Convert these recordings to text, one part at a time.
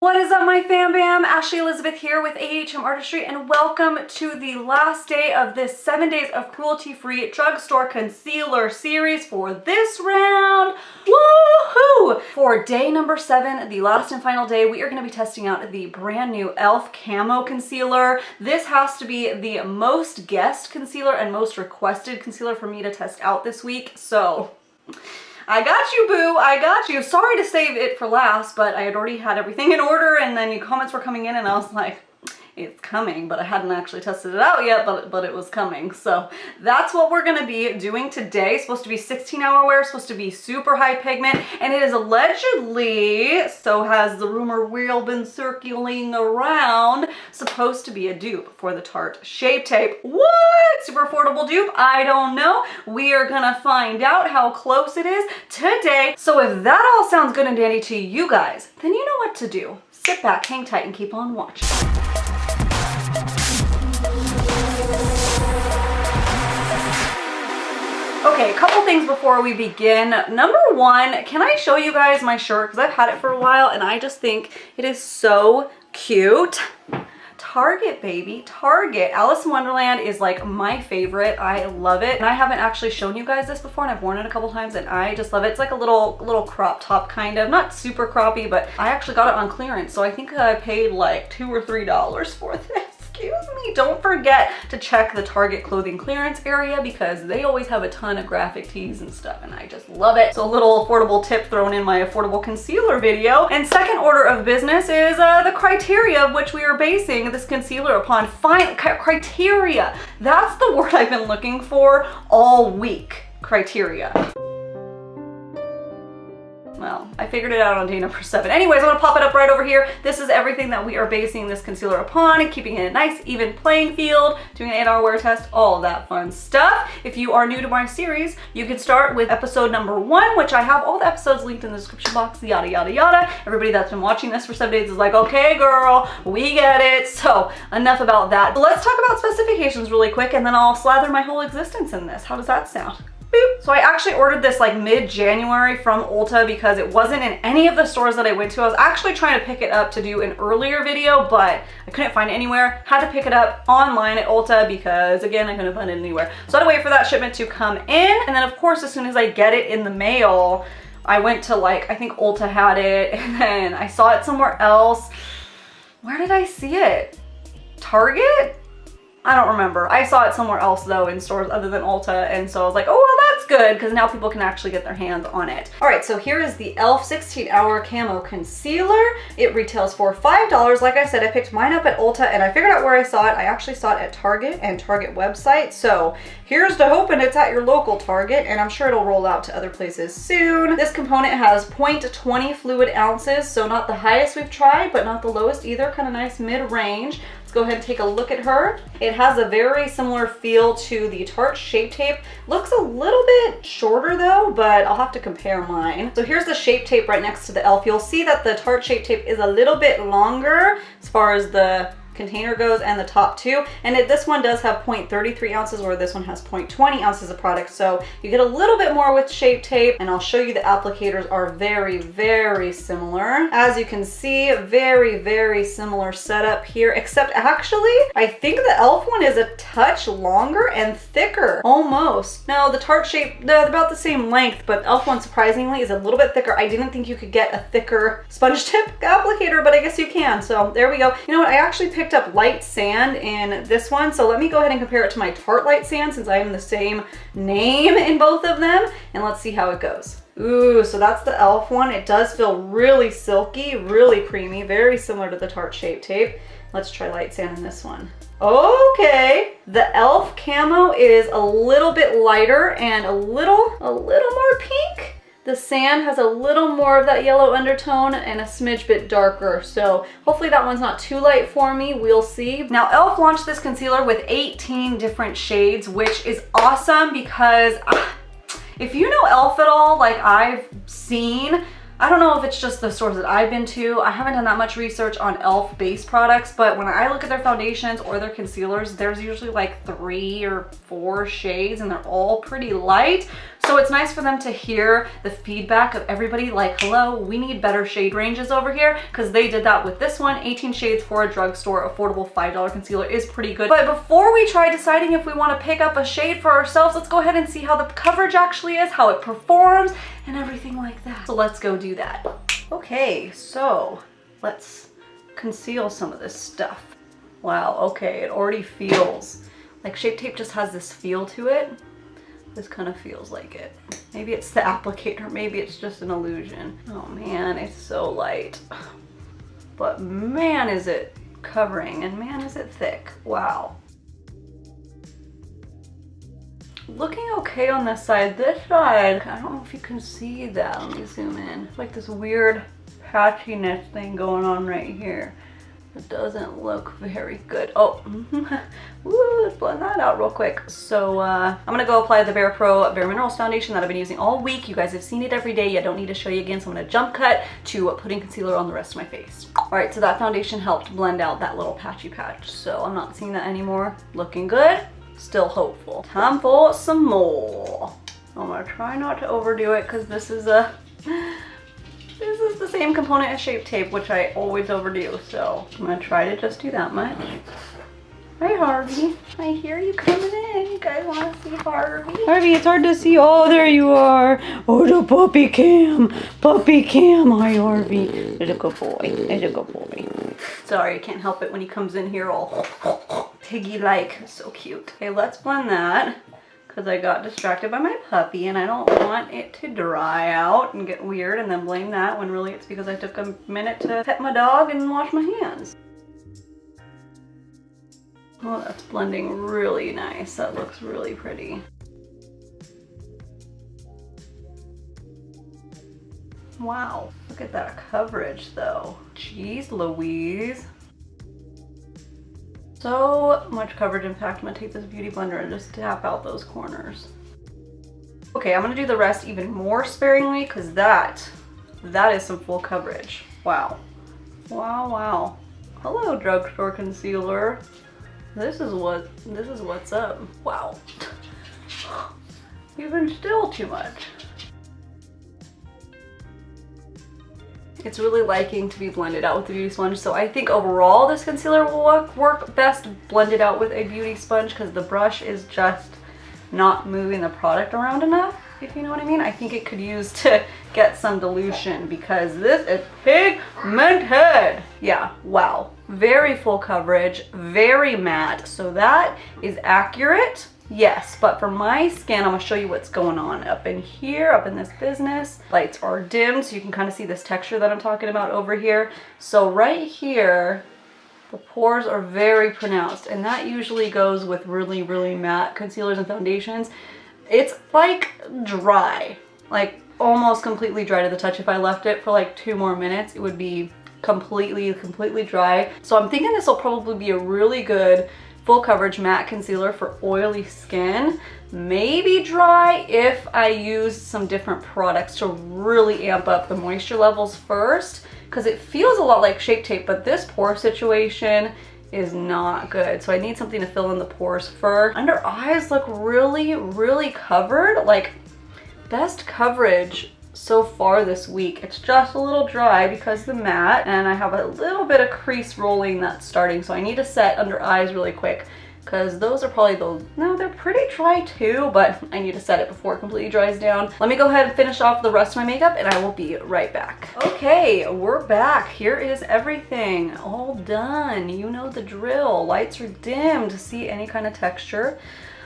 What is up, my fam bam? Ashley Elizabeth here with AHM Artistry, and welcome to the last day of this 7 days of cruelty-free drugstore concealer series for this round. Woohoo! For day number 7, the last and final day, we are going to be testing out the brand new ELF Camo Concealer. This has to be the most guessed concealer and most requested concealer for me to test out this week, so I got you, boo. I got you. Sorry to save it for last, but I had already had everything in order, and then your comments were coming in, and I was like, it's coming, but I hadn't actually tested it out yet, but it was coming. So that's what we're gonna be doing today. It's supposed to be 16-hour wear, supposed to be super high pigment, and it is allegedly, so has the rumor wheel been circulating around, supposed to be a dupe for the Tarte Shape Tape. What? Super affordable dupe? I don't know. We are gonna find out how close it is today. So if that all sounds good and dandy to you guys, then you know what to do. Sit back, hang tight, and keep on watching. Okay, a couple things before we begin. Number one, can I show you guys my shirt? Because I've had it for a while and I just think it is so cute. Target, baby, Target. Alice in Wonderland is like my favorite. I love it. And I haven't actually shown you guys this before, and I've worn it a couple times and I just love it. It's like a little crop top kind of, not super croppy, but I actually got it on clearance. So I think I paid like $2 or $3 for this. Excuse me. Don't forget to check the Target clothing clearance area because they always have a ton of graphic tees and stuff, and I just love it. So a little affordable tip thrown in my affordable concealer video. And second order of business is the criteria of which we are basing this concealer upon. Criteria. That's the word I've been looking for all week. Criteria. Well, I figured it out on day number 7. Anyways, I'm gonna pop it up right over here. This is everything that we are basing this concealer upon, and keeping it a nice, even playing field, doing an 8-hour wear test, all of that fun stuff. If you are new to my series, you can start with episode number 1, which I have all the episodes linked in the description box, yada, yada, yada. Everybody that's been watching this for 7 days is like, okay, girl, we get it. So enough about that. But let's talk about specifications really quick, and then I'll slather my whole existence in this. How does that sound? So I actually ordered this like mid-January from Ulta because it wasn't in any of the stores that I went to. I was actually trying to pick it up to do an earlier video, but I couldn't find it anywhere. Had to pick it up online at Ulta because, again, I couldn't find it anywhere. So I had to wait for that shipment to come in. And then, of course, as soon as I get it in the mail, I went to, like, I think Ulta had it, and then I saw it somewhere else. Where did I see it? Target? I don't remember. I saw it somewhere else though in stores other than Ulta, and so I was like, oh well, that's good because now people can actually get their hands on it. All right, so here is the ELF 16-Hour Camo Concealer. It retails for $5. Like I said, I picked mine up at Ulta and I figured out where I saw it. I actually saw it at Target and Target website. So here's to hoping it's at your local Target, and I'm sure it'll roll out to other places soon. This component has 0.20 fluid ounces, so not the highest we've tried, but not the lowest either, kind of nice mid-range. Go ahead and take a look at her. It has a very similar feel to the Tarte Shape Tape. Looks a little bit shorter though, but I'll have to compare mine. So here's the Shape Tape right next to the ELF. You'll see that the Tarte Shape Tape is a little bit longer as far as the container goes, and the top too, and this one does have 0.33 ounces where this one has 0.20 ounces of product, so you get a little bit more with Shape Tape. And I'll show you the applicators are very, very similar. As you can see, very, very similar setup here, except actually I think the ELF one is a touch longer and thicker, almost. No, the Tarte Shape, they're about the same length, but the ELF one surprisingly is a little bit thicker. I didn't think you could get a thicker sponge tip applicator, but I guess you can, so there we go. You know what, I actually picked up light sand in this one, so let me go ahead and compare it to my Tarte light sand since I am the same name in both of them, and let's see how it goes. Ooh, so that's the ELF one. It does feel really silky, really creamy, very similar to the Tarte Shape Tape. Let's try light sand in this one. Okay, the ELF Camo is a little bit lighter and a little more pink. The sand has a little more of that yellow undertone and a smidge bit darker. So hopefully that one's not too light for me. We'll see. Now, ELF launched this concealer with 18 different shades, which is awesome because if you know ELF at all, like I've seen, I don't know if it's just the stores that I've been to. I haven't done that much research on ELF base products, but when I look at their foundations or their concealers, there's usually like 3 or 4 shades and they're all pretty light. So it's nice for them to hear the feedback of everybody like, hello, we need better shade ranges over here, because they did that with this one. 18 shades for a drugstore, affordable $5 concealer is pretty good. But before we try deciding if we want to pick up a shade for ourselves, let's go ahead and see how the coverage actually is, how it performs, and everything like that. So let's go do that. Okay, so let's conceal some of this stuff. Wow, okay, it already feels like Shape Tape just has this feel to it. This kind of feels like it. Maybe it's the applicator, maybe it's just an illusion. Oh man, it's so light. But man, is it covering, and man, is it thick. Wow. Looking okay on this side. This side, I don't know if you can see that. Let me zoom in. It's like this weird patchiness thing going on right here. It doesn't look very good. Oh, woo, let's blend that out real quick. So I'm gonna go apply the Bare Pro Bare Minerals foundation that I've been using all week. You guys have seen it every day. I don't need to show you again, so I'm gonna jump cut to putting concealer on the rest of my face. All right, so that foundation helped blend out that little patchy patch. So I'm not seeing that anymore. Looking good, still hopeful. Time for some more. I'm gonna try not to overdo it because this is the same component as Shape Tape, which I always overdo, so I'm gonna try to just do that much. Hi Harvey, I hear you coming in. You guys wanna see Harvey? Harvey, it's hard to see. Oh, there you are. Oh, the puppy cam. Puppy cam. Hi Harvey. There's a good boy. There's a good boy. Sorry, I can't help it when he comes in here all piggy-like. So cute. Okay, let's blend that, because I got distracted by my puppy and I don't want it to dry out and get weird and then blame that when really it's because I took a minute to pet my dog and wash my hands. Oh, that's blending really nice. That looks really pretty. Wow, look at that coverage though. Jeez Louise. So much coverage. In fact, I'm gonna take this beauty blender and just tap out those corners. Okay, I'm gonna do the rest even more sparingly because that is some full coverage. Wow. Wow, wow. Hello, drugstore concealer. This is what's up. Wow. Even still too much. It's really liking to be blended out with the beauty sponge, so I think overall this concealer will work best blended out with a beauty sponge because the brush is just not moving the product around enough, if you know what I mean. I think it could use to get some dilution because this is pigmented. Yeah, wow. Very full coverage, very matte, so that is accurate. Yes, but for my skin, I'm gonna show you what's going on up in here, up in this business. Lights are dimmed, so you can kind of see this texture that I'm talking about over here. So right here, the pores are very pronounced, and that usually goes with really, really matte concealers and foundations. It's like dry, like almost completely dry to the touch. If I left it for like 2 more minutes, it would be completely dry. So I'm thinking this will probably be a really good full coverage matte concealer for oily skin. Maybe dry if I use some different products to really amp up the moisture levels first, because it feels a lot like Shape Tape, but this pore situation is not good. So I need something to fill in the pores first. Under eyes look really covered, like best coverage so far this week. It's just a little dry because of the matte, and I have a little bit of crease rolling that's starting, so I need to set under eyes really quick because those are probably no, they're pretty dry too, but I need to set it before it completely dries down. Let me go ahead and finish off the rest of my makeup and I will be right back. Okay, we're back. Here is everything all done. You know the drill. Lights are dim to see any kind of texture.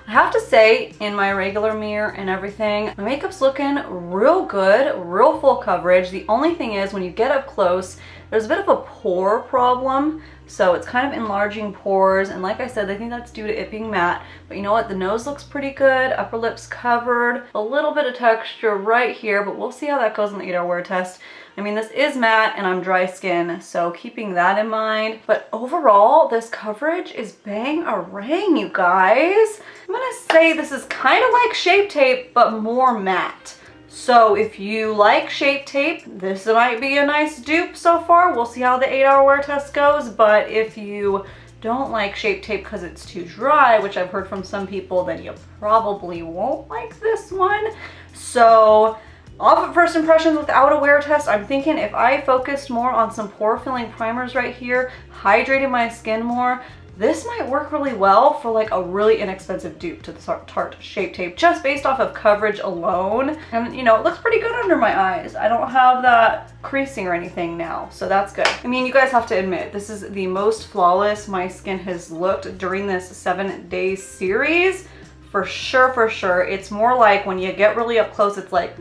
I have to say, in my regular mirror and everything, my makeup's looking real good, real full coverage. The only thing is, when you get up close, there's a bit of a pore problem. So it's kind of enlarging pores, and like I said, I think that's due to it being matte. But you know what? The nose looks pretty good, upper lips covered, a little bit of texture right here, but we'll see how that goes in the 8-hour wear test. I mean, this is matte and I'm dry skin, so keeping that in mind. But overall, this coverage is bang-a-rang, you guys. I'm gonna say this is kind of like Shape Tape, but more matte. So if you like Shape Tape, this might be a nice dupe so far. We'll see how the 8-hour wear test goes, but if you don't like Shape Tape because it's too dry, which I've heard from some people, then you probably won't like this one. So off of first impressions without a wear test, I'm thinking if I focused more on some pore filling primers right here, hydrated my skin more, this might work really well for like a really inexpensive dupe to the Tarte Shape Tape, just based off of coverage alone. And you know, it looks pretty good under my eyes. I don't have that creasing or anything now, so that's good. I mean, you guys have to admit, this is the most flawless my skin has looked during this 7-day series. For sure, for sure. It's more like when you get really up close, it's like,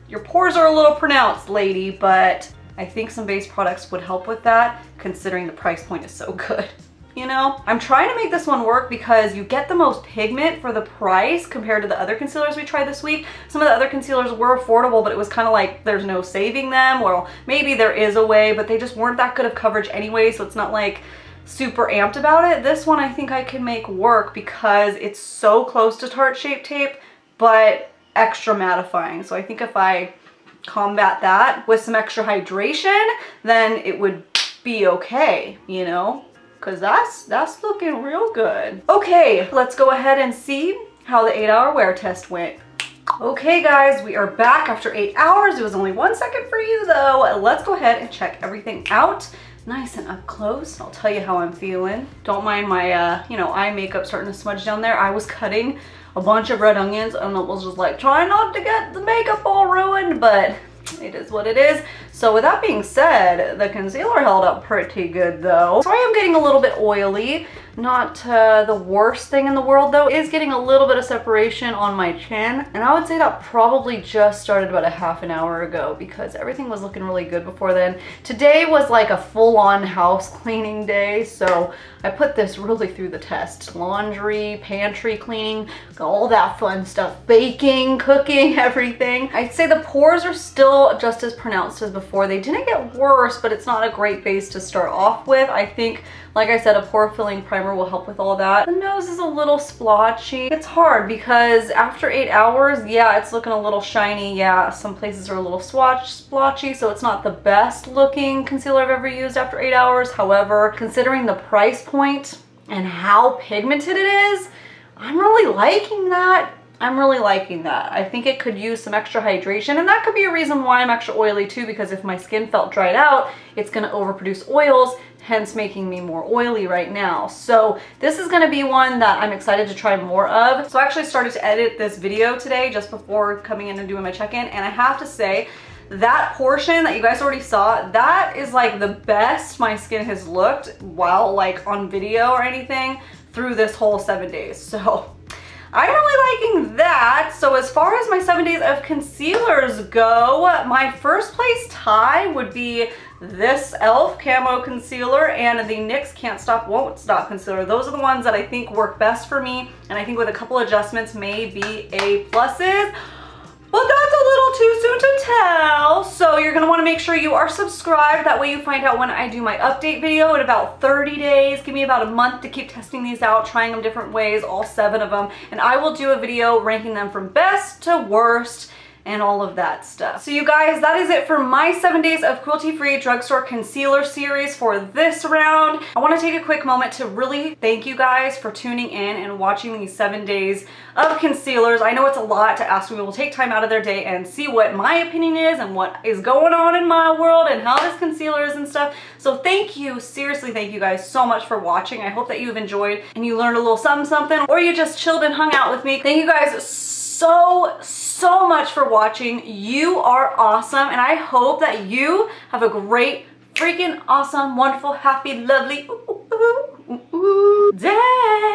your pores are a little pronounced, lady, but I think some base products would help with that, considering the price point is so good. You know, I'm trying to make this one work because you get the most pigment for the price compared to the other concealers we tried this week. Some of the other concealers were affordable, but it was kind of like there's no saving them. Well, maybe there is a way, but they just weren't that good of coverage anyway, so it's not like super amped about it. This one I think I can make work because it's so close to Tarte Shape Tape, but extra mattifying. So I think if I combat that with some extra hydration, then it would be okay, you know? Because that's looking real good. Okay, let's go ahead and see how the 8-hour wear test went. Okay guys, we are back after 8 hours. It was only 1 second for you though. Let's go ahead and check everything out nice and up close. I'll tell you how I'm feeling. Don't mind my, you know, eye makeup starting to smudge down there. I was cutting a bunch of red onions and it was just like, try not to get the makeup all ruined, but it is what it is. So with that being said, the concealer held up pretty good though. So I am getting a little bit oily. Not the worst thing in the world though. It is getting a little bit of separation on my chin. And I would say that probably just started about a half an hour ago because everything was looking really good before then. Today was like a full-on house cleaning day. So I put this really through the test. Laundry, pantry cleaning, all that fun stuff. Baking, cooking, everything. I'd say the pores are still just as pronounced as before. They didn't get worse, but it's not a great base to start off with. I think, like I said, a pore filling primer will help with all that. The nose is a little splotchy. It's hard because after 8 hours, yeah, it's looking a little shiny. Yeah, some places are a little splotchy, so it's not the best looking concealer I've ever used after 8 hours. However, considering the price point and how pigmented it is, I'm really liking that. I'm really liking that. I think it could use some extra hydration, and that could be a reason why I'm extra oily too, because if my skin felt dried out, it's gonna overproduce oils, hence making me more oily right now. So this is gonna be one that I'm excited to try more of. So I actually started to edit this video today just before coming in and doing my check-in, and I have to say, that portion that you guys already saw, that is like the best my skin has looked while like on video or anything through this whole 7 days. So I'm really liking that. So as far as my 7 days of concealers go, my first place tie would be this ELF Camo Concealer and the NYX Can't Stop Won't Stop Concealer. Those are the ones that I think work best for me, and I think with a couple adjustments may be A pluses. Well, that's a little too soon to tell. So you're gonna wanna make sure you are subscribed. That way you find out when I do my update video in about 30 days. Give me about a month to keep testing these out, trying them different ways, all 7 of them. And I will do a video ranking them from best to worst and all of that stuff. So you guys, that is it for my 7 days of cruelty-free drugstore concealer series for this round. I want to take a quick moment to really thank you guys for tuning in and watching these 7 days of concealers. I know it's a lot to ask people to take time out of their day and see what my opinion is and what is going on in my world and how this concealer is and stuff. So thank you, seriously thank you guys so much for watching. I hope that you've enjoyed and you learned a little something, or you just chilled and hung out with me. Thank you guys so much for watching. You are awesome, and I hope that you have a great, freaking awesome, wonderful, happy, lovely day.